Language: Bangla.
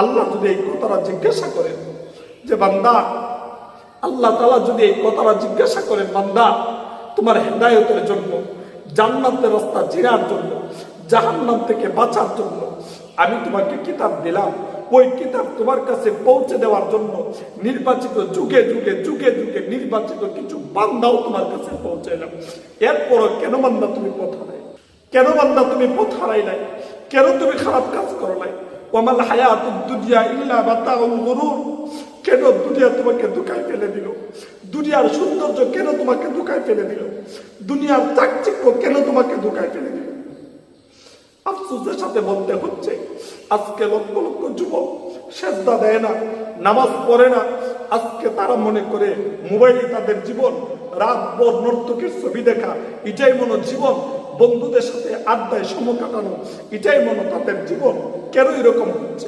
আল্লাহ যদি এই কথাটা জিজ্ঞাসা করেন যে বান্দা, আল্লাহ তাআলা যদি এই কথাটা জিজ্ঞাসা করেন বান্দা তোমার হেদায়েতের জন্য, জান্নাতের রাস্তা চেনার জন্য, জাহান্নাম থেকে বাঁচার জন্য আমি তোমাকে কিতাব দিলাম, ওই কিতাব তোমার কাছে পৌঁছে দেওয়ার জন্য নির্বাচিত যুগে যুগে যুগে যুগে নির্বাচিত কিছু বান্দাও তোমার কাছে পৌঁছাইলাম। এরপরও কেন বান্দা তুমি পথ হারাই? কেন বান্দা তুমি পথ হারাই নাই? কেন তুমি খারাপ কাজ করো নাই? ওয়ামাল হায়াতুদ দুনিয়া ইল্লা মাতাউল গুরুর। কেন দুনিয়া তোমাকে ধোঁকায় ফেলে দিল? দুনিয়ার সৌন্দর্য কেন তোমাকে ধোঁকায় ফেলে দিল? দুনিয়ার চাকচিক্য কেন তোমাকে ধোঁকায় ফেলে দিল? আফসোসের সাথে বলতে হচ্ছে আজকে লক্ষ লক্ষ যুবক সেজদা দেয় না, নামাজ পড়ে না। আজকে তারা মনে করে মোবাইলে তাদের জীবন, রাত ভর নর্তকীর ছবি দেখা, এটাই মনে জীবন। বন্ধুদের সাথে আড্ডায় সময় কাটানো, এটাই মনে তাদের জীবন। কেন এরকম হচ্ছে?